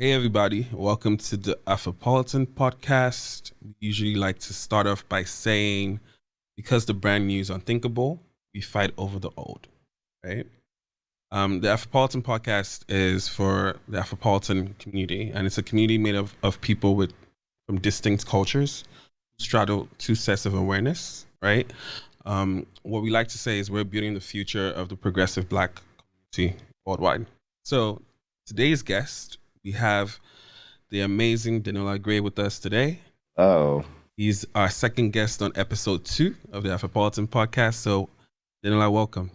Hey everybody, welcome to the Afropolitan Podcast. We usually like to start off by saying, because the brand new is unthinkable, we fight over the old, right? The Afropolitan Podcast is for the Afropolitan community, and it's a community made of people from distinct cultures who straddle two sets of awareness, right? What we like to say is we're building the future of the progressive Black community worldwide. So today's guest, we have the amazing Dénola Grey with us today. Oh. He's our second guest on episode 2 of the Afropolitan Podcast. So, Denola, welcome.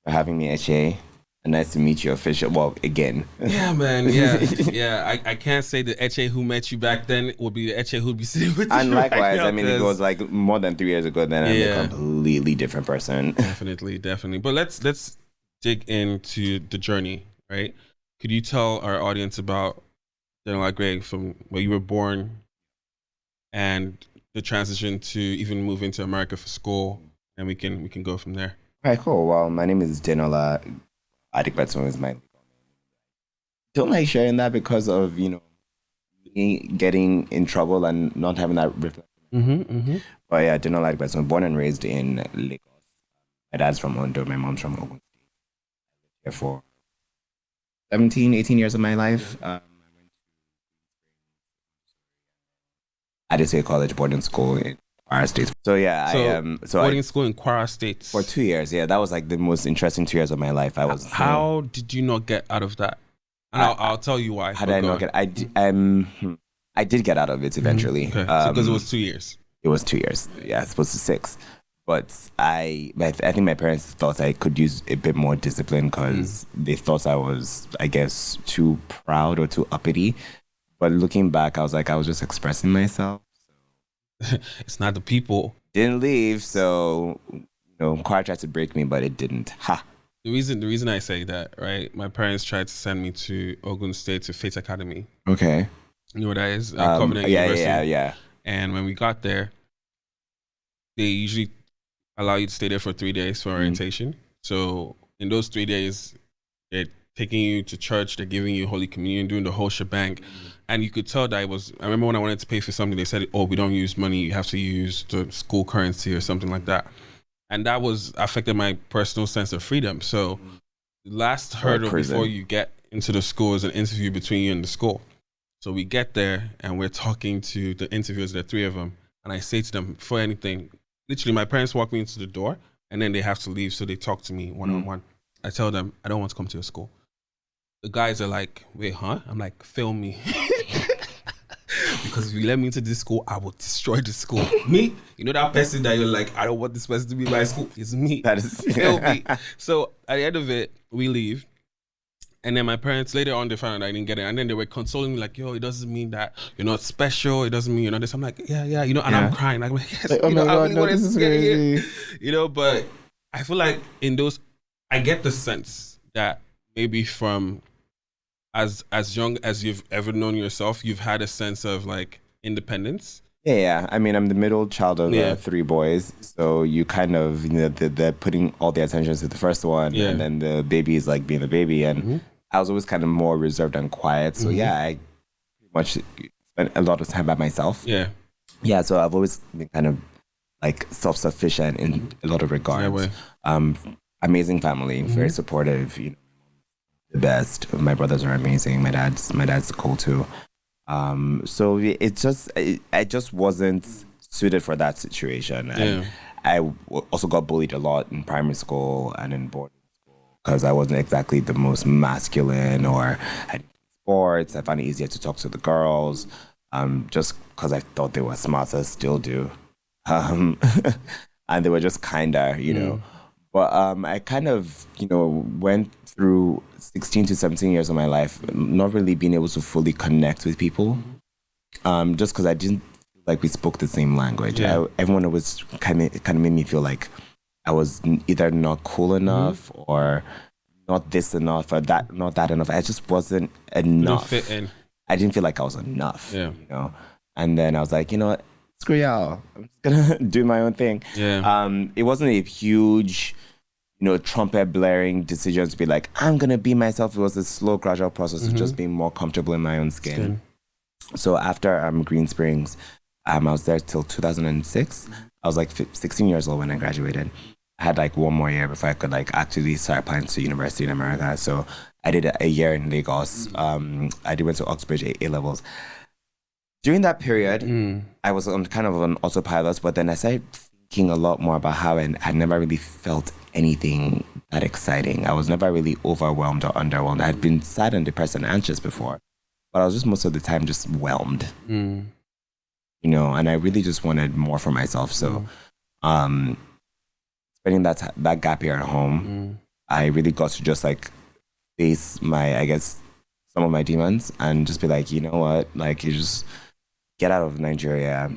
For having me, Eche. Nice to meet you official. Well, again. Yeah, man. Yeah. I can't say the Eche who met you back then will be the Eche who'd be sitting with you. And likewise, right now, I mean, it was like more than 3 years ago. Then I'm a completely different person. Definitely. But let's dig into the journey, right? Could you tell our audience about Dénola Grey from where you were born and the transition to even move into America for school, and we can go from there. All right, cool. Well, my name is Denola. Adikbeton is my legal name. Don't like sharing that because of, me getting in trouble and not having that reflection. But yeah, Denola Adikbeton, born and raised in Lagos. My dad's from Ondo, my mom's from Ogun State. Here for 17, 18 years of my life. I went to Addisay College boarding school in Kwara State. So yeah, boarding school in Kwara State for 2 years. Yeah, that was like the most interesting 2 years of my life. How did you not get out of that? And I'll tell you why. How did I not get? I did get out of it eventually. Okay. Because it was 2 years. It was 2 years. Yeah, it's supposed to 6. But I think my parents thought I could use a bit more discipline because they thought I was, I guess, too proud or too uppity. But looking back, I was just expressing myself. It's not the people. Didn't leave, so Kwara tried to break me, but it didn't. Ha. The reason I say that, right? My parents tried to send me to Ogun State to Faith Academy. Okay. You know what that is? Covenant University. Yeah. And when we got there, they usually allow you to stay there for 3 days for orientation. So in those 3 days, they're taking you to church, they're giving you Holy Communion, doing the whole shebang. And you could tell that I remember when I wanted to pay for something, they said, oh, we don't use money, you have to use the school currency or something like that. And that affected my personal sense of freedom. So the last hurdle before you get into the school is an interview between you and the school. So we get there and we're talking to the interviewers, there are 3 of them. And I say to them, before anything, literally, my parents walk me into the door and then they have to leave. So they talk to me one-on-one. I tell them, I don't want to come to your school. The guys are like, wait, huh? I'm like, film me. Because if you let me into this school, I will destroy the school. Me? You know that person that you're like, I don't want this person to be in my school? It's me. That is film me. So at the end of it, we leave. And then my parents, later on, they found out I didn't get it. And then they were consoling me like, yo, it doesn't mean that you're not special. It doesn't mean you're not this. I'm like, yeah. And I'm crying. I'm like, yes, oh my God, no, this is crazy. But I feel like in those, I get the sense that maybe from as young as you've ever known yourself, you've had a sense of like independence. Yeah. I mean, I'm the middle child of 3 boys. So you kind of, they're putting all the attention to the first one. Yeah. And then the baby is like being the baby. And I was always kind of more reserved and quiet. So I pretty much spent a lot of time by myself. Yeah. Yeah, so I've always been kind of like self-sufficient in a lot of regards. Amazing family, very supportive, the best. My brothers are amazing. My dad's cool too. So I just wasn't suited for that situation. And I also got bullied a lot in primary school and in boarding school because I wasn't exactly the most masculine, or I didn't play sports. I found it easier to talk to the girls, just because I thought they were smarter, still do. And they were just kinder, But I kind of, went through 16 to 17 years of my life not really being able to fully connect with people, just because I didn't feel like we spoke the same language. Everyone was kind of made me feel like I was either not cool enough or not this enough or that not that enough. I just wasn't enough. You didn't fit in. I didn't feel like I was enough. And then I was like, screw y'all. I'm just gonna do my own thing. Yeah. It wasn't a huge trumpet blaring decision to be like, I'm going to be myself. It was a slow, gradual process of just being more comfortable in my own skin. So after Green Springs, I was there till 2006. I was like 16 years old when I graduated. I had like one more year before I could like actually start applying to university in America. So I did a year in Lagos. I went to Oxbridge A-levels. During that period, I was on kind of an autopilot, but then I started thinking a lot more about how I never really felt anything that exciting. I was never really overwhelmed or underwhelmed. I had been sad and depressed and anxious before, but I was just most of the time just whelmed. And I really just wanted more for myself. So spending that gap year at home, I really got to just like face some of my demons and just be like, you know what, like you just get out of Nigeria,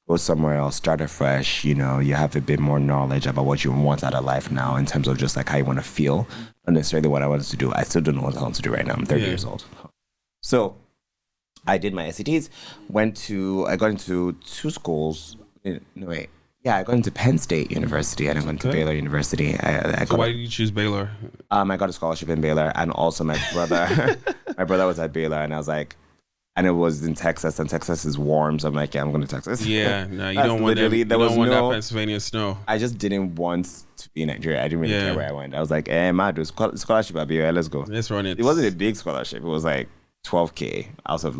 go somewhere else, start afresh. You have a bit more knowledge about what you want out of life now in terms of just like how you want to feel, not necessarily what I wanted to do. I still don't know what I want to do right now. I'm 30 years old. So I did my SATs, I got into two schools. I got into Penn State University and I went to Baylor University. Why did you choose Baylor? I got a scholarship in Baylor, and also my brother was at Baylor, and I was like, and it was in Texas, and Texas is warm, so I'm like, yeah, I'm going to Texas. Yeah, no, you don't want that. You don't want that Pennsylvania snow. I just didn't want to be in Nigeria. I didn't really care where I went. I was like, do scholarship at Baylor, let's go. Let's run it. It wasn't a big scholarship. It was like $12K out of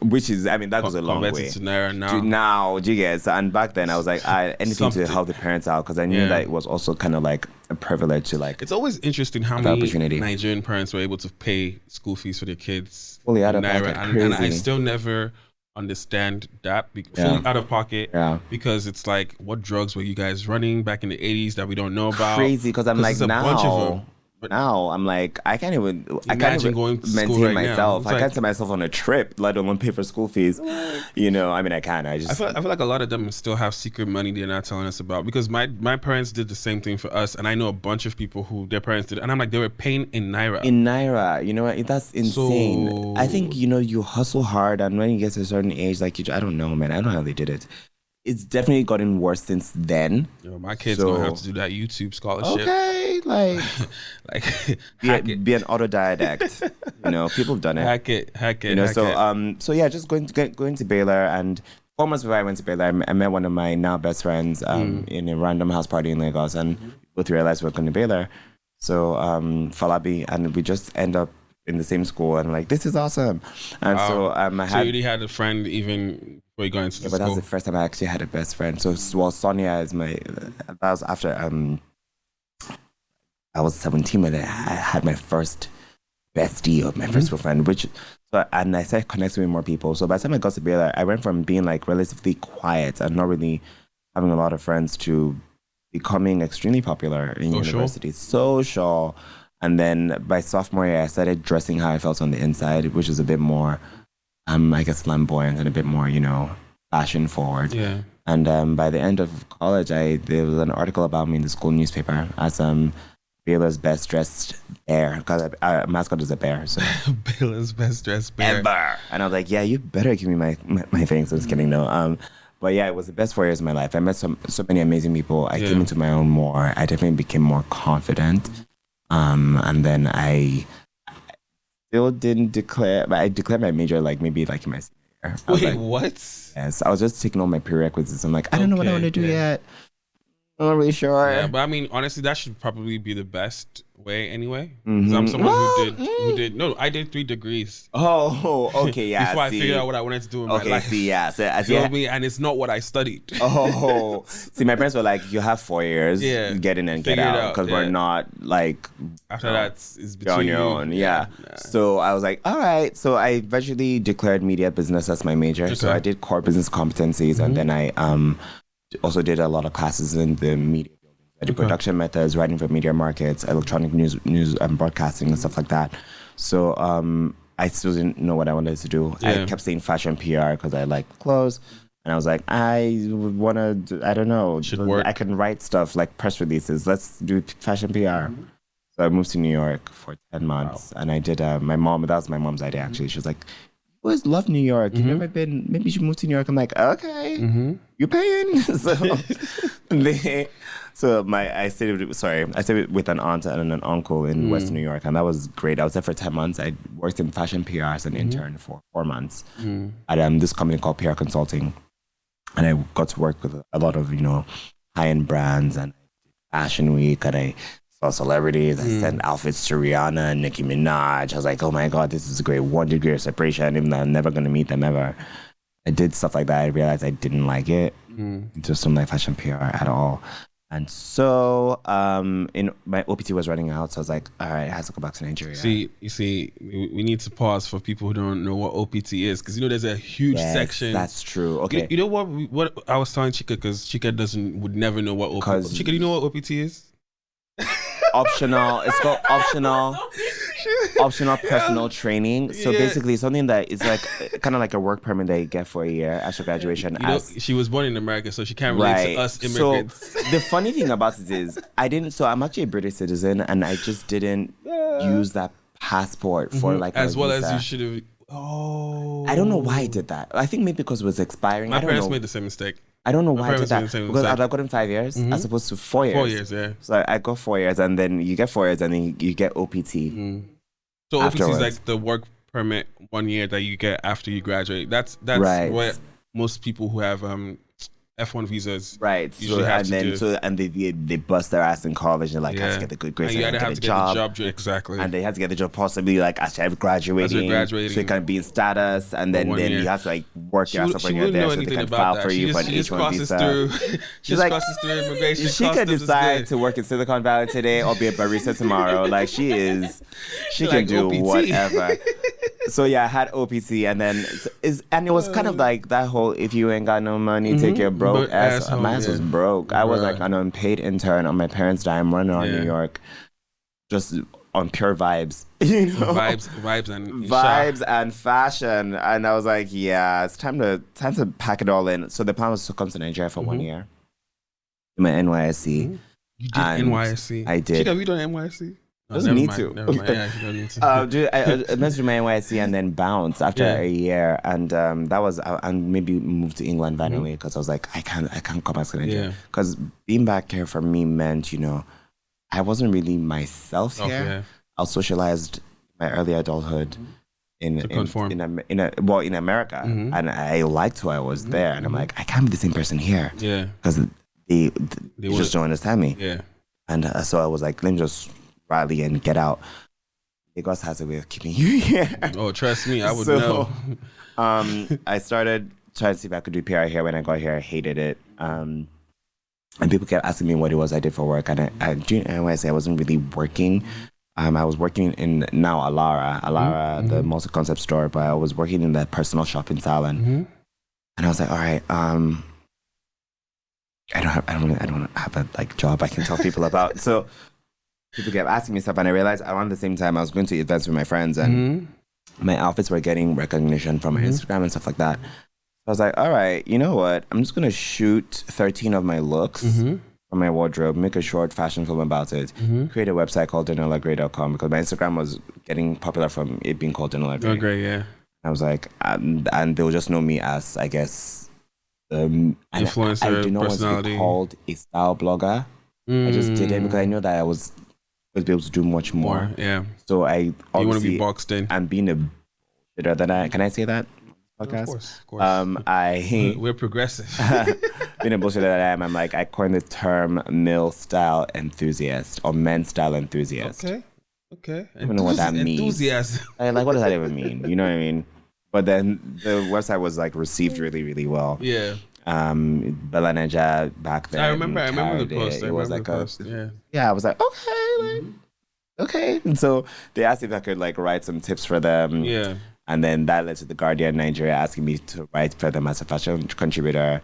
which is, that goes a long way. To Naira now. Do you get? And back then I was like, anything to help the parents out, because I knew that it was also kind of like a privilege to like. It's always interesting how many Nigerian parents were able to pay school fees for their kids fully out of Naira, pocket. And I still never understand that fully out of pocket, because it's like, what drugs were you guys running back in the 80s that we don't know about? Crazy, because I'm like, now I'm like, I can't even going to maintain right myself. I can't send myself on a trip, let alone pay for school fees. I can. I feel like a lot of them still have secret money they're not telling us about, because my parents did the same thing for us, and I know a bunch of people who their parents did, and I'm like, they were paying in Naira. You know what? That's insane. So, I think you hustle hard, and when you get to a certain age, like I don't know, man. I don't know how they did it. It's definitely gotten worse since then. My kids don't have to do that YouTube scholarship. Okay, like be an autodidact. People have done it. Hack it. So yeah, just going to Baylor, and 4 months before I went to Baylor, I met one of my now best friends in a random house party in Lagos, and both realized we were going to Baylor. So Falabi, and we just end up in the same school, and like, this is awesome. And so you already had a friend even before you got into the school. But that was the first time I actually had a best friend. So Sonia is that was after I was 17 when I had my first bestie, or my first friend, and I started connecting with more people. So by the time I got to Baylor, I went from being like relatively quiet and not really having a lot of friends to becoming extremely popular in university. Social. And then by sophomore year, I started dressing how I felt on the inside, which is a bit more, flamboyant and a bit more, fashion forward. Yeah. And by the end of college, there was an article about me in the school newspaper as Baylor's best dressed bear, because our mascot is a bear. So Baylor's best dressed bear. Ever. And I was like, yeah, you better give me my things. I was kidding, no. But yeah, it was the best 4 years of my life. I met so many amazing people. I came into my own more. I definitely became more confident. And then I still didn't declare, but I declared my major maybe in my senior year. Wait, what? Yes, I was just taking all my prerequisites. I'm like, I don't know what I want to do yet. I'm not really sure. Yeah, but I mean, honestly, that should probably be the best way anyway. Because I'm someone who did. No, I did 3 degrees. Oh, okay, yeah. Before I figured out what I wanted to do in my life. Me, and it's not what I studied. See, my parents were like, you have 4 years. Yeah. Get in and get out, because we're not like. After that, it's between your own. Yeah. So I was like, all right. So I eventually declared media business as my major. Okay. So I did core business competencies, and then I also did a lot of classes in the media building. I did production methods, writing for media markets, electronic news and broadcasting and stuff like that. So I still didn't know what I wanted to do. I kept saying fashion PR because I like clothes. And I was like, I want to, I don't know. Should work. I can write stuff like press releases. Let's do fashion PR. So I moved to New York for 10 months. Wow. And I did, that was my mom's idea actually. She was like, you always love New York. You've never been, maybe you should move to New York. I'm like, okay, you're paying. I stayed with an aunt and an uncle in West New York, and that was great. I was there for 10 months. I worked in fashion PR as an intern for 4 months at this company called PR Consulting, and I got to work with a lot of high-end brands and Fashion Week, and I saw celebrities. I sent outfits to Rihanna and Nicki Minaj. I was like, oh my God, this is great. 1 degree of separation, even though I'm never going to meet them ever. I did stuff like that. I realized I didn't like it. It just didn't like fashion PR at all. And so my OPT was running out. So I was like, all right, I have to go back to Nigeria. You see, we need to pause for people who don't know what OPT is. Because, there's a huge section. That's true. Okay. You know what I was telling Chika, because Chika would never know what OPT is. Chika, do you know what OPT is? Optional. It's called optional personal training. So basically something that is like kind of like a work permit that you get for a year after graduation. She was born in America, so she can't relate to us immigrants. So the funny thing about it is I'm actually a British citizen, and I just didn't use that passport for like as well as you should have. Oh, I don't know why I did that. I think maybe because it was expiring. My parents made the same mistake. I don't know why I did that. Because I've gotten 5 years as opposed to 4 years. 4 years, yeah. So I got 4 years, and then you get 4 years, and then you get OPT. So OPT is like the work permit 1 year that you get after you graduate. That's right. What most people who have F1 visas usually have to do. And they bust their ass in college and have to get the good grades and have to get the job. Exactly. And they have to get the job possibly after graduating. So you can be in status, and then you have to work your ass up when you're there so they can file for you for an H1 visa. She's crosses through immigration. She could decide to work in Silicon Valley today or be a barista tomorrow. She can do OPT. Whatever. So I had OPT, and then it was kind of like that whole if you ain't got no money, take your broke ass. My ass was broke. I was like an unpaid intern on my parents' dime running around New York, just on pure vibes, vibes and fashion. And I was like, it's time to pack it all in. So the plan was to come to Nigeria for 1 year. My NYSC. You did NYSC? I did. Have you done NYSC? Doesn't need to. Never mind. Yeah, you don't need to. Dude, I went through my NYSC and then bounced after a year, and that was and maybe moved to England randomly because I was like, I can't come back to Nigeria because being back here for me meant I wasn't really myself here. Yeah. I was socialized my early adulthood in America, and I liked who I was there, and I'm like, I can't be the same person here, because they just don't understand me, and so I was like, let me just rally and get out. Lagos has a way of keeping you here. Oh, trust me, I would know. I started trying to see if I could do PR here. When I got here, I hated it. And people kept asking me what it was I did for work. And when I say I wasn't really working, I was working in now Alara, the multi-concept store, but I was working in that personal shopping salon. And I was like, all right, I don't have a job I can tell people about. So people kept asking me stuff, and I realized around the same time I was going to events with my friends, and my outfits were getting recognition from my Instagram and stuff like that. I was like, all right, you know what? I'm just going to shoot 13 of my looks from my wardrobe, make a short fashion film about it, create a website called DenolaGrey.com, because my Instagram was getting popular from it being called Denola Grey. Oh, great, yeah. I was like, and they'll just know me as, I guess, influencer, I didn't know what to be called a style blogger. I just did it because I know that I was be able to do much more. Yeah. So I obviously you want to be boxed in. And being a shitter than I can I say that? Podcast? Of course. We're progressive. Being a bullshitter that I am, I'm like, I coined the term male style enthusiast or men's style enthusiast. Okay. I don't know what that means. Enthusiast. Like, what does that even mean? You know what I mean? But then the website was received really, really well. Yeah. Bella Naja back then. I remember the post. It was I was like, okay. And so they asked if I could write some tips for them. Yeah. And then that led to The Guardian Nigeria asking me to write for them as a fashion contributor.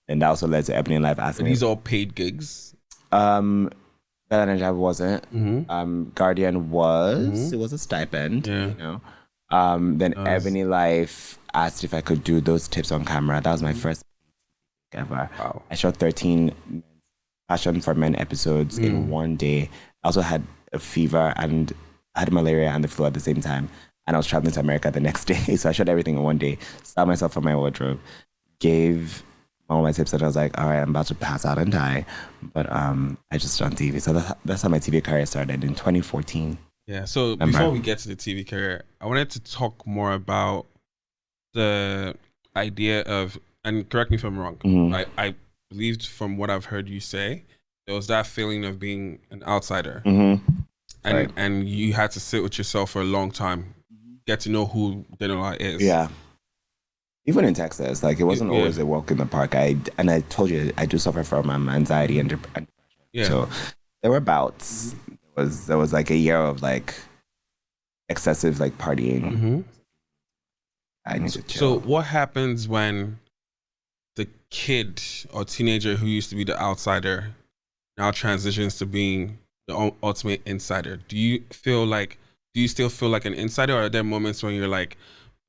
And that also led to Ebony Life asking me. These all paid gigs? Bella Naja wasn't. Guardian was. It was a stipend. Yeah. Then Ebony Life asked if I could do those tips on camera. That was my first ever. Wow. I shot 13 Fashion for Men episodes in one day. I also had a fever and I had malaria and the flu at the same time. And I was traveling to America the next day. So I shot everything in one day. Styled myself for my wardrobe. Gave all my tips, and I was like, all right, I'm about to pass out and die. But I just on TV. So that's how my TV career started in 2014. Yeah. So before we get to the TV career, I wanted to talk more about the idea of, and correct me if I'm wrong, I believed from what I've heard you say, there was that feeling of being an outsider. And you had to sit with yourself for a long time, get to know who Denola is. Yeah. Even in Texas, like it wasn't always a walk in the park. I told you I do suffer from anxiety and depression. Yeah. So there were bouts. There was like a year of like excessive like partying. I need to chill. So what happens when the kid or teenager who used to be the outsider now transitions to being the ultimate insider? Do you still feel like an insider, or are there moments when you're like,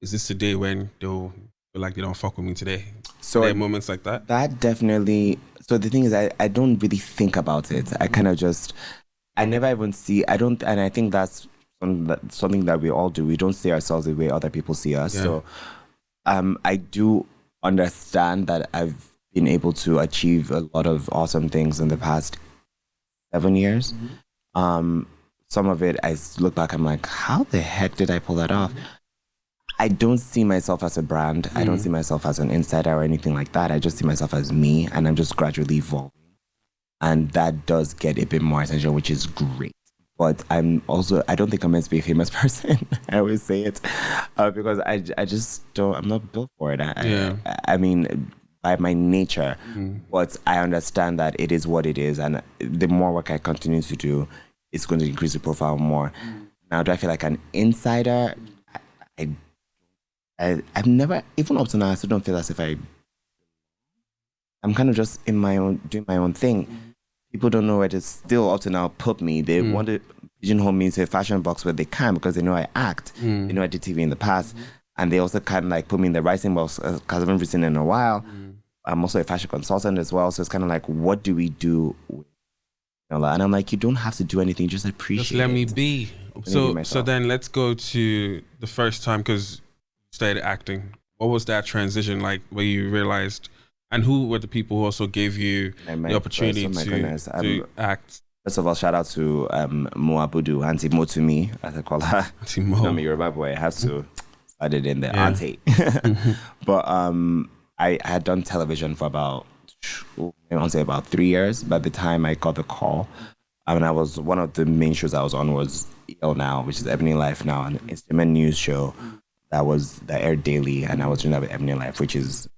is this the day when they'll feel like they don't fuck with me today? So there are moments like that? That definitely. So the thing is, I don't really think about it. I kind of just, I never even see, and I think that's something that we all do. We don't see ourselves the way other people see us. Yeah. So I do understand that I've been able to achieve a lot of awesome things in the past 7 years. Some of it, I look back, I'm like, how the heck did I pull that off? I don't see myself as a brand. I don't see myself as an insider or anything like that. I just see myself as me, and I'm just gradually evolving. And that does get a bit more attention, which is great. But I don't think I'm meant to be a famous person. I always say it because I just don't, I'm not built for it. I mean, by my nature, but I understand that it is what it is. And the more work I continue to do, it's going to increase the profile more. Now, do I feel like an insider? I've never, even up to now, I still don't feel as if I'm kind of just in my own, doing my own thing. People don't know where to still up to now put me. They want to pigeonhole me into a fashion box where they can, because they know I act. They know I did TV in the past. And they also kind of like put me in the writing box because I haven't written in a while. I'm also a fashion consultant as well. So it's kind of like, what do we do with Denola? And I'm like, you don't have to do anything. Just appreciate it. Just let me be. So then let's go to the first time, because you started acting. What was that transition like where you realized, and who were the people who also gave you the opportunity to act? First of all, shout out to Mo Abudu, Auntie Mo to me, as I call her. Auntie Mo. I'm a Yoruba boy. I have to add it in there, Auntie. But I had done television for about 3 years. By the time I got the call, I was one of the main shows I was on was EL Now, which is Ebony Life Now, an instrument news show that aired daily, and I was doing that with Ebony Life, which is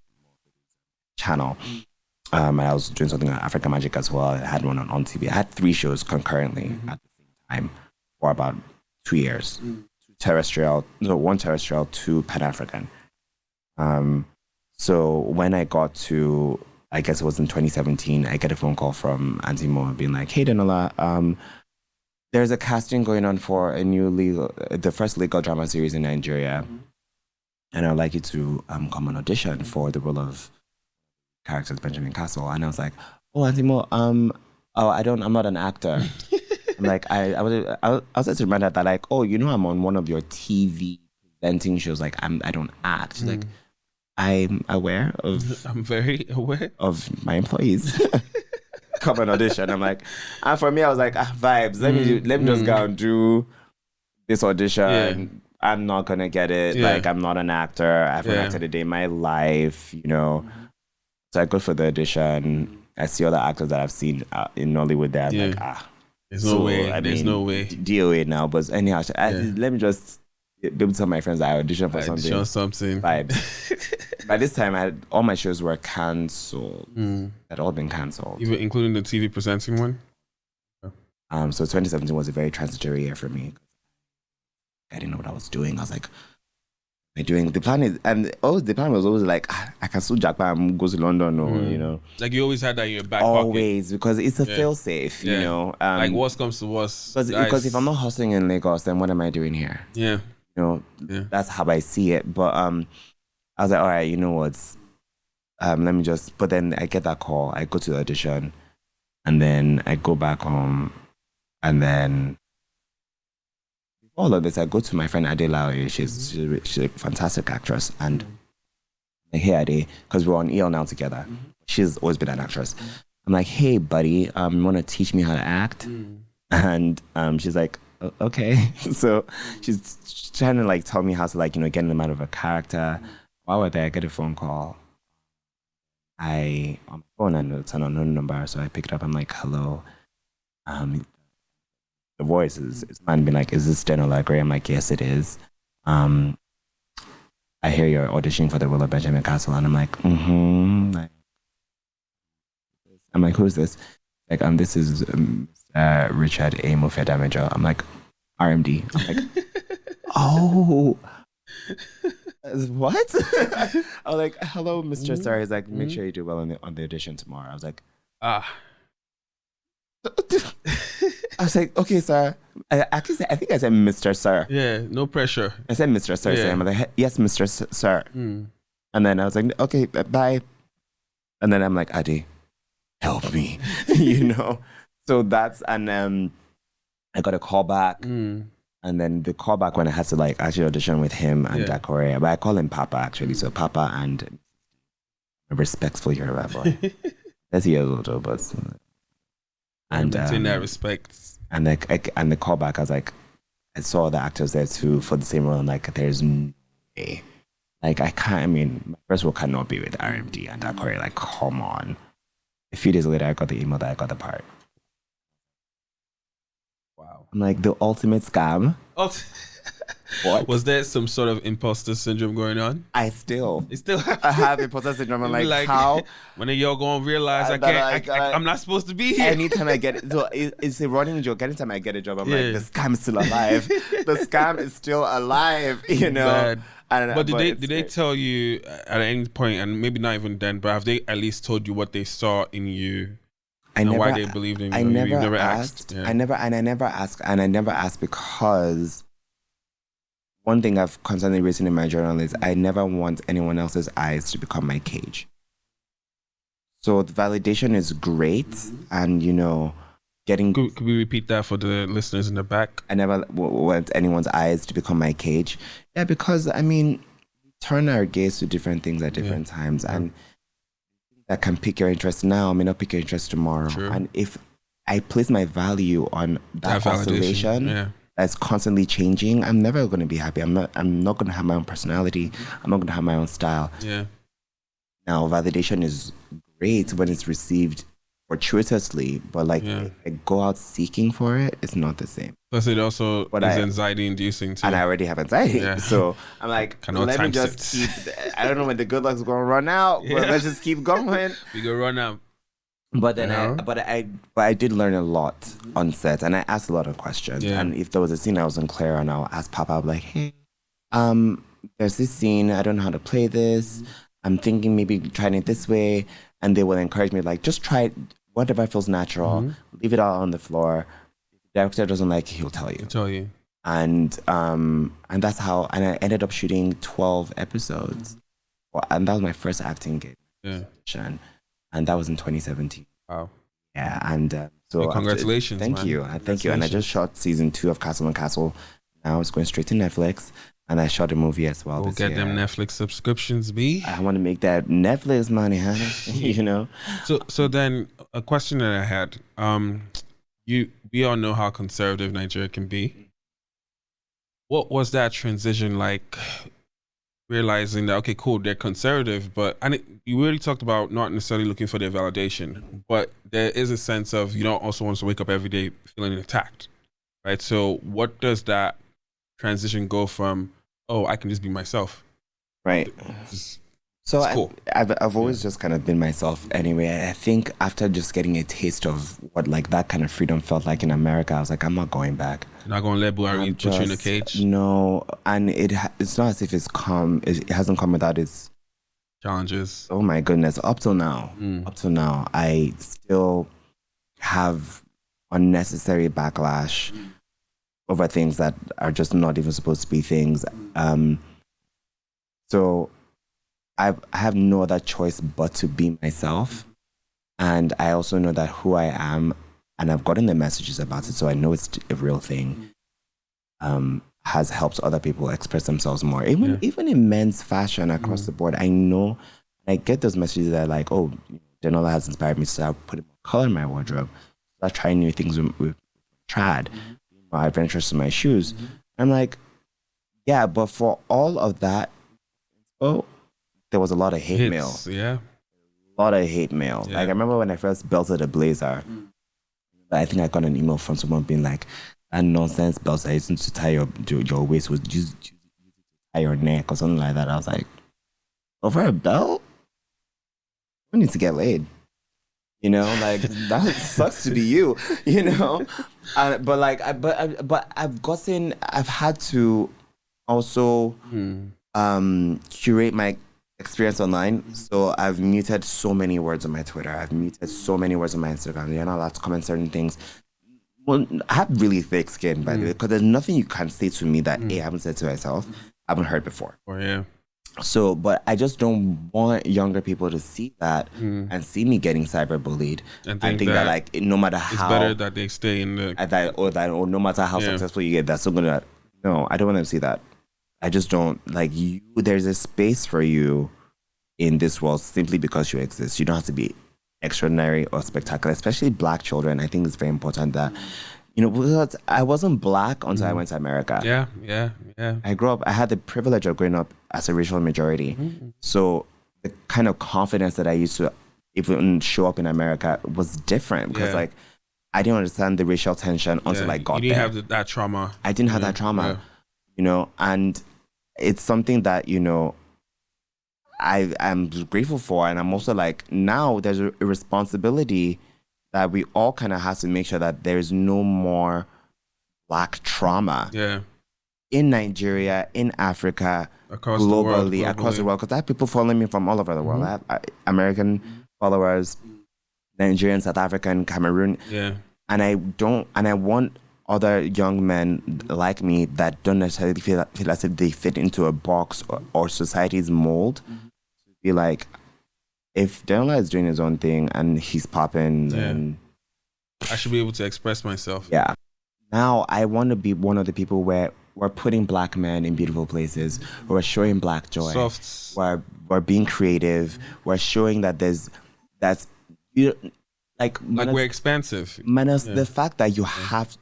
channel. And I was doing something on Africa Magic as well. I had one on TV. I had 3 shows concurrently at the same time for about 2 years. One terrestrial, 2 Pan-African. So when I got to, I guess it was in 2017, I get a phone call from Auntie Mo being like, hey Denola, there's a casting going on for the first legal drama series in Nigeria. And I'd like you to come on audition for the role of characters Benjamin Castle. And I was like, oh, Auntie Mo, I'm not an actor. I'm like, I was just to remind her that like, oh, I'm on one of your TV presenting shows. Like, I don't act. She's like, I'm very aware of my employees. Come on audition. I'm like, and for me, I was like, vibes. Let me just go and do this audition. Yeah. I'm not gonna get it. Yeah. Like, I'm not an actor. I haven't acted a day in my life. So I go for the audition. I see all the actors that I've seen in Nollywood there. I'm like, there's no way. There's no way. DOA now. But anyhow, let me just be able to tell my friends that I auditioned for something. Vibes. By this time, all my shows were cancelled. Had all been cancelled. Even including the TV presenting one? So 2017 was a very transitory year for me. I didn't know what I was doing. I was like, the plan was always like, I can still Japan, go to London, or like you always had that in your back always pocket. Because it's a fail safe, like worst comes to worst, because if I'm not hustling in Lagos, then what am I doing here? That's how I see it. But I was like, all right, you know what, let me just, but then I get that call, I go to the audition, and then I go back home, and then all of this, I go to my friend Adela. She's a fantastic actress, and Like, hey, Ade, because we're on EL now together. She's always been an actress. I'm like, hey, buddy, you want to teach me how to act? And she's like, okay. So she's trying to like tell me how to like, get in the out of a character. While we're there, I get a phone call. On my phone, and it's an unknown number, so I picked up. I'm like, hello. The voice is man being like, is this Dénola Grey? I'm like, yes, it is. I hear you're auditioning for the role of Benjamin Castle, and I'm like, Like, I'm like, who's this? Like, this is Richard A. Mufia Damager. I'm like, RMD. I'm like, oh, what? I was like, hello, Mr. Sir. He's like, make sure you do well on the audition tomorrow. I was like, I was like, okay, sir. I think I said Mr. Sir. Yeah, no pressure. I said Mr. Sir. Yeah. So I'm like, yes, Mr. Sir. And then I was like, okay, bye. And then I'm like, Ade, help me, So that's, and I got a call back. And then the call back when I had to like actually audition with him and Dakore, but I call him Papa actually. So Papa and a respectful Yoruba boy. That's years older, but and in that respect. And like and the callback, I was like, I saw the actors there too for the same role. And like, there's no way. Like, I can't. I mean, my first role cannot be with RMD and Dakore. Like, come on. A few days later, I got the email that I got the part. Wow. I'm like, the ultimate scam. What? Was there some sort of imposter syndrome going on? I have imposter syndrome. I'm like, how? When are y'all going to realize I'm not supposed to be here? Anytime I get it. So it's a running joke. Anytime I get a job, I'm like, the scam is still alive. The scam is still alive, Bad. But did they tell you at any point, and maybe not even then, but have they at least told you what they saw in you? Why they believed in you? I never asked. Yeah. I never asked because one thing I've constantly written in my journal is I never want anyone else's eyes to become my cage. So the validation is great, and getting. Could we repeat that for the listeners in the back? I never want anyone's eyes to become my cage. Yeah, because we turn our gaze to different things at different times, and that can pique your interest now may not pique your interest tomorrow. True. And if I place my value on that oscillation that's constantly changing, I'm never going to be happy. I'm not going to have my own personality. I'm not going to have my own style. Yeah. Now, validation is great when it's received fortuitously, but I go out seeking for it, it's not the same. Plus, it also is anxiety-inducing too. And I already have anxiety, so I'm like, let me just keep. I don't know when the good luck's going to run out, but let's just keep going. We go run out. But then I did learn a lot on set, and I asked a lot of questions. Yeah. And if there was a scene I wasn't clear on, I'll ask Papa. I'll be like, hey, there's this scene. I don't know how to play this. I'm thinking maybe trying it this way, and they will encourage me like, just try it. Whatever feels natural, leave it all on the floor. If the director doesn't like it, he'll tell you. And that's how. And I ended up shooting 12 episodes, and that was my first acting gig. Yeah. And that was in 2017. Wow. Yeah, and so congratulations. Thank you. And I just shot season 2 of Castle and Castle. Now it's going straight to Netflix. And I shot a movie as well. We'll get them Netflix subscriptions, B. I want to make that Netflix money, honey. So then, a question that I had. We all know how conservative Nigeria can be. What was that transition like? Realizing that, okay, cool, they're conservative, but you really talked about not necessarily looking for their validation, but there is a sense of you don't also want to wake up every day feeling attacked, right? So what does that transition go from? Oh, I can just be myself. Right. So cool. I've always just kind of been myself anyway. I think after just getting a taste of what that kind of freedom felt like in America, I was like, I'm not going back. You're not going to let Buhari put you in a cage? No. And it's not as if it hasn't come without its challenges. Oh my goodness. Up till now, I still have unnecessary backlash over things that are just not even supposed to be things. So I have no other choice but to be myself. And I also know that who I am, and I've gotten the messages about it, so I know it's a real thing. has helped other people express themselves more. Even in men's fashion across the board, I know, I get those messages that are like, oh, Denola has inspired me to start putting more color in my wardrobe, start trying new things with trad, more adventurous in my shoes. I'm like, yeah, but for all of that, there was a lot of hate mail. Yeah. A lot of hate mail. Yeah. Like, I remember when I first belted a blazer, I think I got an email from someone being like, that nonsense belt I used to tie your waist was used to tie your neck or something like that. I was like, over a belt? We need to get laid. You know, like, that sucks to be you, you know? But I've had to also curate my experience online. So I've muted so many words on my Twitter. I've muted so many words on my Instagram. You're not allowed to comment certain things. Well, I have really thick skin, by the way, because there's nothing you can say to me that I haven't said to myself, I haven't heard before. Oh, yeah. So, but I just don't want younger people to see that and see me getting cyberbullied and think that like, no matter how, it's better that they stay in the or no matter how successful you get, that's still gonna. No, I don't want them to see that. I just don't like you. There's a space for you in this world simply because you exist. You don't have to be extraordinary or spectacular, especially Black children. I think it's very important that, because I wasn't Black until I went to America. Yeah. I had the privilege of growing up as a racial majority. So the kind of confidence that I used to even show up in America was different because like I didn't understand the racial tension until I got there. You didn't have that trauma. I didn't have that trauma, and it's something that, I'm grateful for. And I'm also like, now there's a responsibility that we all kind of have to make sure that there's no more Black trauma in Nigeria, in Africa, globally, across the world. Because I have people following me from all over the world. I have American followers, Nigerian, South African, Cameroon. Yeah. And I want other young men like me that don't necessarily feel as if they fit into a box or society's mold. Be like, if Denola is doing his own thing and he's popping, then I should be able to express myself. Yeah. Now I want to be one of the people where we're putting Black men in beautiful places. We're showing Black joy. Softs. We're being creative. We're showing that we're expansive. Minus the fact that you have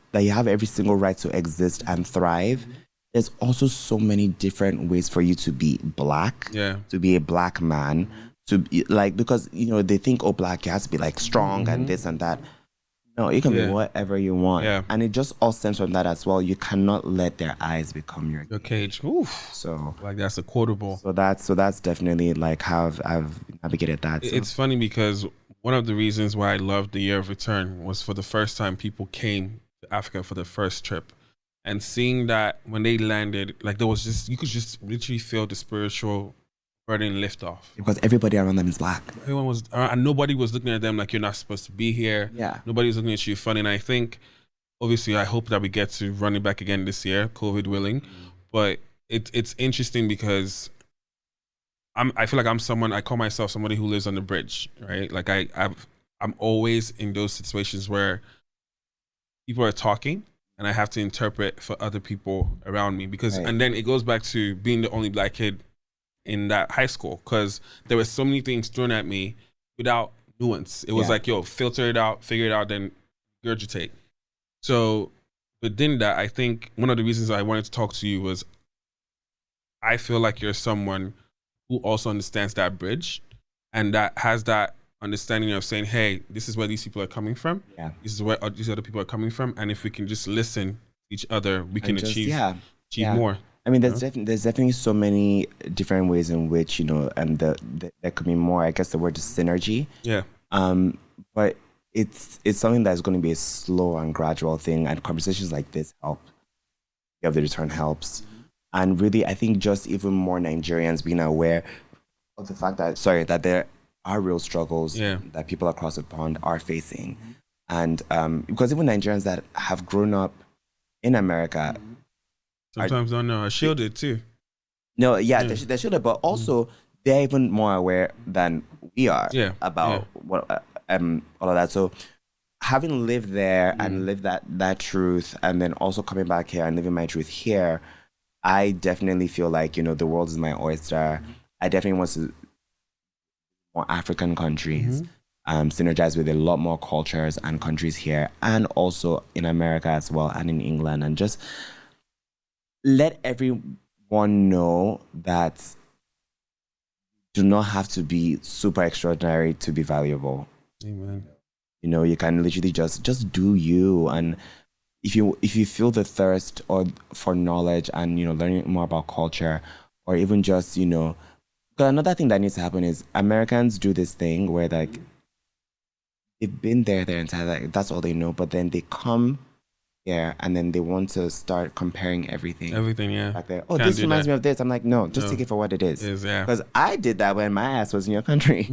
every single right to exist and thrive. There's also so many different ways for you to be Black, to be a Black man, to be, because they think, Black, you have to be like strong and this and that. No, you can be whatever you want, and it just all stems from that as well. You cannot let their eyes become your cage. Oof. So that's a quotable. So that's definitely like how I've navigated that. So. It's funny because one of the reasons why I loved the Year of Return was for the first time people came to Africa for the first trip. And seeing that when they landed, like you could just literally feel the spiritual burden lift off. Because everybody around them is Black. Everyone was, and nobody was looking at them like you're not supposed to be here. Yeah. Nobody was looking at you funny. And I think, obviously, I hope that we get to run it back again this year, COVID willing. But it's interesting because I feel like I call myself somebody who lives on the bridge, right? Like I'm always in those situations where people are talking and I have to interpret for other people around me and then it goes back to being the only Black kid in that high school because there were so many things thrown at me without nuance. It was like, filter it out, figure it out, then regurgitate. So within that, I think one of the reasons I wanted to talk to you was I feel like you're someone who also understands that bridge and that has that understanding of saying, hey, this is where these people are coming from. Yeah. This is where these other people are coming from. And if we can just listen to each other, we can achieve more. I mean, there's definitely so many different ways in which, and there could be more. I guess the word is synergy. Yeah. But it's something that's going to be a slow and gradual thing. And conversations like this help. Year of the Return helps. And really, I think just even more Nigerians being aware of the fact that there are real struggles that people across the pond are facing. And because even Nigerians that have grown up in America sometimes don't know. I shielded too. No, they should have, but also they're even more aware than we are about what all of that. So having lived there and lived that truth, and then also coming back here and living my truth here, I definitely feel like, the world is my oyster. I definitely want to more African countries, synergize with a lot more cultures and countries here, and also in America as well, and in England, and just let everyone know that do not have to be super extraordinary to be valuable. Amen. You can literally just do you, and if you feel the thirst or for knowledge and learning more about culture, or even just because another thing that needs to happen is Americans do this thing where like they've been there their entire life, that's all they know, but then they come here and then they want to start comparing everything. Yeah. Like this reminds me of this. I'm like, no, just take it for what it is. Because I did that when my ass was in your country.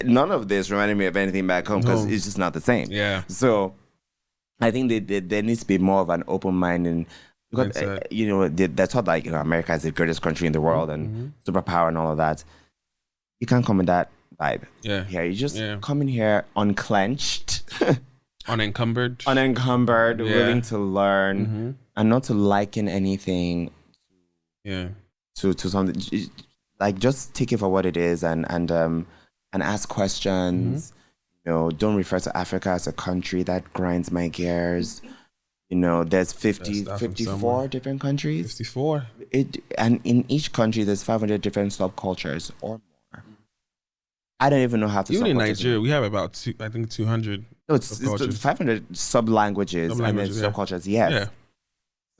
None of this reminded me of anything back home because it's just not the same. Yeah. So I think there needs to be more of an open mind, and because they're taught like America is the greatest country in the world and superpower and all of that. You can't come with that vibe. Yeah. You just come in here unclenched, unencumbered, willing to learn and not to liken anything. Yeah. To something, like just take it for what it is and ask questions. Don't refer to Africa as a country. That grinds my gears. There's 54 different countries. 54. And in each country, there's 500 different subcultures or more. I don't even know how to. Even in Nigeria, we have about 200. No, it's 500 sub-languages and then subcultures. Yes. Yeah.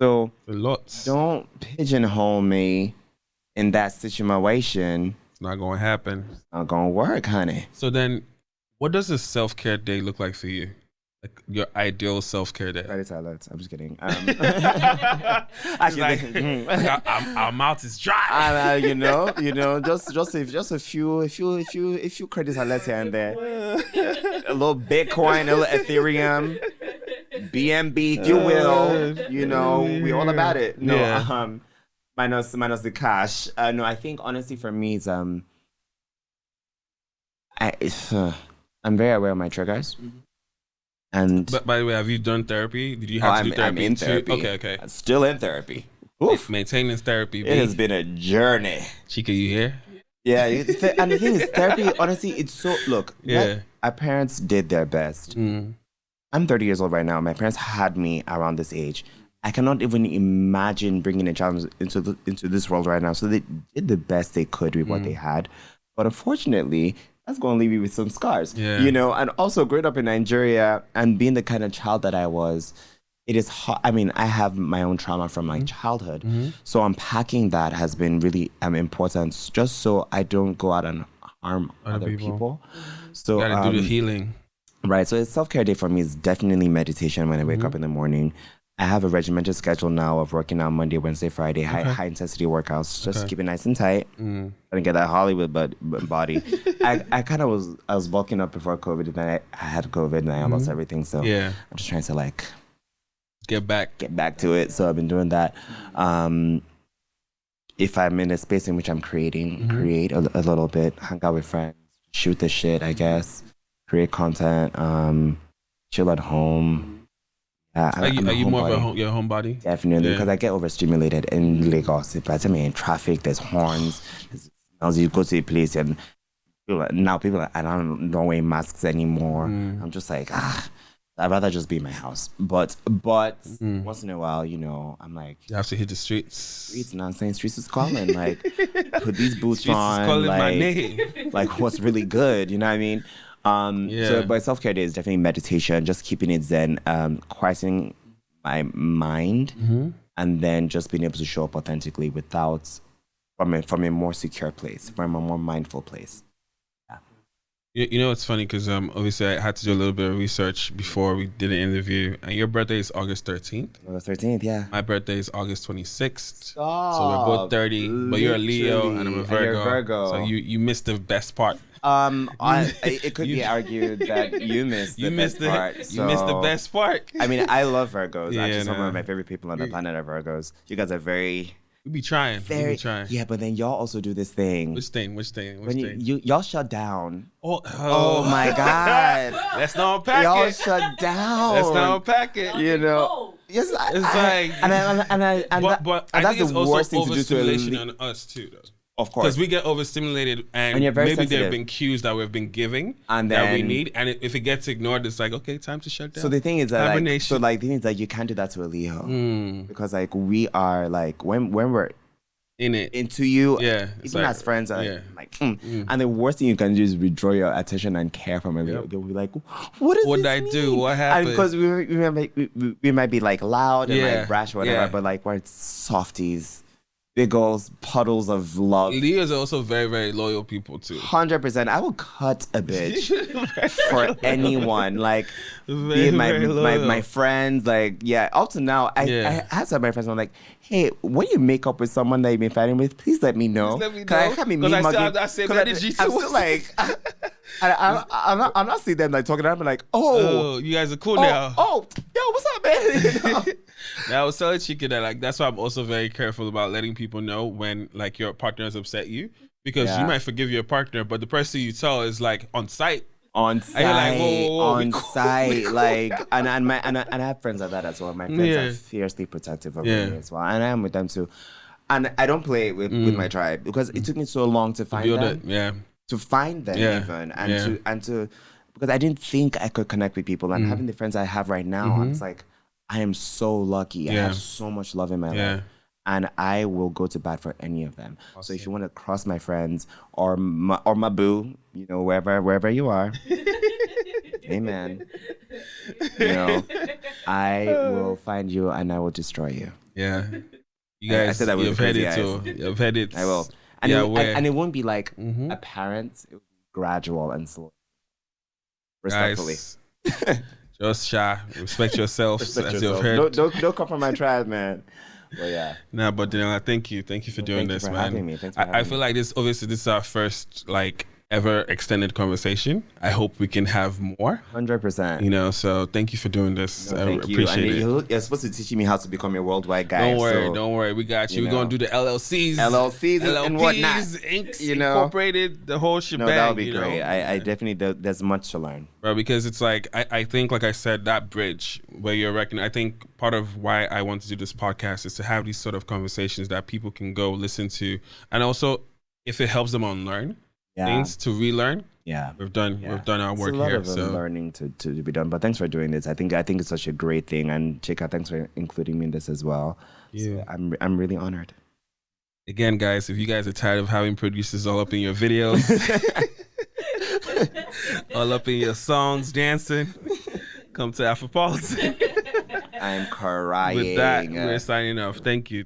So a lot. Don't pigeonhole me in that situation. It's not going to happen. It's not going to work, honey. So then, what does a self-care day look like for you? Like your ideal self-care day? Credit salads. I'm just kidding. Actually, our mouth is dry. Just a few credit salads here and there. A little Bitcoin, a little Ethereum, BNB, if you will. We all about it. No, minus the cash. No, I think honestly for me it's I'm very aware of my triggers. And but by the way, have you done therapy? Did you have to do therapy? I'm in therapy. Okay. I'm still in therapy. Oof. Maintaining therapy. It has been a journey. Chica, you here? Yeah, and the thing is, therapy, honestly, it's so, look, our parents did their best. I'm 30 years old right now. My parents had me around this age. I cannot even imagine bringing a child into this world right now. So they did the best they could with what they had. But unfortunately, that's going to leave you with some scars, and also growing up in Nigeria and being the kind of child that I was, it is hard. I mean, I have my own trauma from my childhood. So unpacking that has been really important, just so I don't go out and harm other people. So you gotta do the healing. Right. So a self-care day for me is definitely meditation when I wake up in the morning. I have a regimented schedule now of working out Monday, Wednesday, Friday, high intensity workouts. Just keep it nice and tight. I didn't get that Hollywood body. I was bulking up before COVID, and then I had COVID and I lost everything. So I'm just trying to get back to it. So I've been doing that. If I'm in a space in which I'm creating, create a little bit, hang out with friends, shoot the shit, I guess, create content, chill at home. Are you more of your homebody? Definitely, because I get overstimulated in Lagos. By the time you're in traffic, there's horns. As you go to a place and people I don't wear masks anymore. I'm just like, I'd rather just be in my house. But once in a while, I'm like, you have to hit the streets. Streets nonsense. Streets is calling. Like, put these boots streets on. Is calling my name. Like, what's really good? You know what I mean? So, but self-care day is definitely meditation, just keeping it zen, quieting my mind, and then just being able to show up authentically from a more secure place, from a more mindful place. It's funny because obviously I had to do a little bit of research before we did an interview, and your birthday is August 13th. August 13th, yeah. My birthday is August 26th. Oh, so we're both 30, but you're a Leo and I'm a Virgo. You're Virgo. So you missed the best part. It could be argued that you missed the best part. So. You missed the best part. I mean, I love Virgos. Actually, some of my favorite people on the planet are Virgos. You guys are very... We be trying. Yeah, but then y'all also do this thing. Which thing? Y'all shut down. Oh my God. Let's not unpack Y'all it. shut down. Let's not unpack it. You know. Yes, but I that's think it's the also worst thing to do to overstimulation on us too, though. Of course, because we get overstimulated, and you're very maybe sensitive. there have been cues that we've been giving and that we need, and if it gets ignored, it's like, okay, time to shut down. So the thing is that the thing is that you can't do that to a Leo because like we are like when we're in it into you, even like, as friends, and the worst thing you can do is withdraw your attention and care from a Leo. They'll be like, what did I do? What happened? And because we might be like loud and like brash or whatever, but like we're softies. Big old puddles of love. Leos are also very, very loyal people too. 100%. I will cut a bitch for anyone. Like, be it my friends. Like, up to now, I had some of my friends. I'm like, hey, when you make up with someone that you've been fighting with, please let me know. Because I still have that same energy too. I'm still like, I'm not seeing them like talking to them. I'm like, oh, you guys are cool now. Oh, yo, what's up, man? You know? Now, I was telling Chika that like that's why I'm also very careful about letting people know when like your partner has upset you, because you might forgive your partner, but the person you tell is like on site. On site, like, like, and I have friends like that as well. My friends are fiercely protective of me as well, and I am with them too. And I don't play with my tribe because it took me so long to find them. To find them even and to because I didn't think I could connect with people, and having the friends I have right now, I'm just like, I am so lucky. I have so much love in my life. And I will go to bat for any of them. Awesome. So if you want to cross my friends or my boo, you know, wherever you are, amen. You know, I will find you and I will destroy you. Yeah. You guys, I said that you've had it too. You've had it. I will. And, it won't be like apparent. It will be gradual and slow. Respectfully. Just shy. Respect yourself. Don't come from my tribe, man. Well, yeah. Nah, but Denola, thank you for doing this, man. Having me. Thanks for having me. I feel like this is our first like ever extended conversation. I hope we can have more. 100%. You know, so thank you for doing this. I appreciate it. You're supposed to teach me how to become a worldwide guy. Don't worry. We got you. We're gonna do the LLCs and whatnot. Inks, you know, Incorporated, the whole shebang. No, that would be great. I definitely there's much to learn. Bro, because it's like I think, like I said, that bridge where you're reckoning. I think part of why I want to do this podcast is to have these sort of conversations that people can go listen to, and also if it helps them unlearn things to relearn. Yeah, we've done our work here. It's a lot of learning to be done. But thanks for doing this. I think it's such a great thing. And Chika, thanks for including me in this as well. Yeah, so I'm really honored. Again, guys, if you guys are tired of having producers all up in your videos, all up in your songs, dancing, come to Afropolitan. I'm crying. With that, we're signing off. Thank you.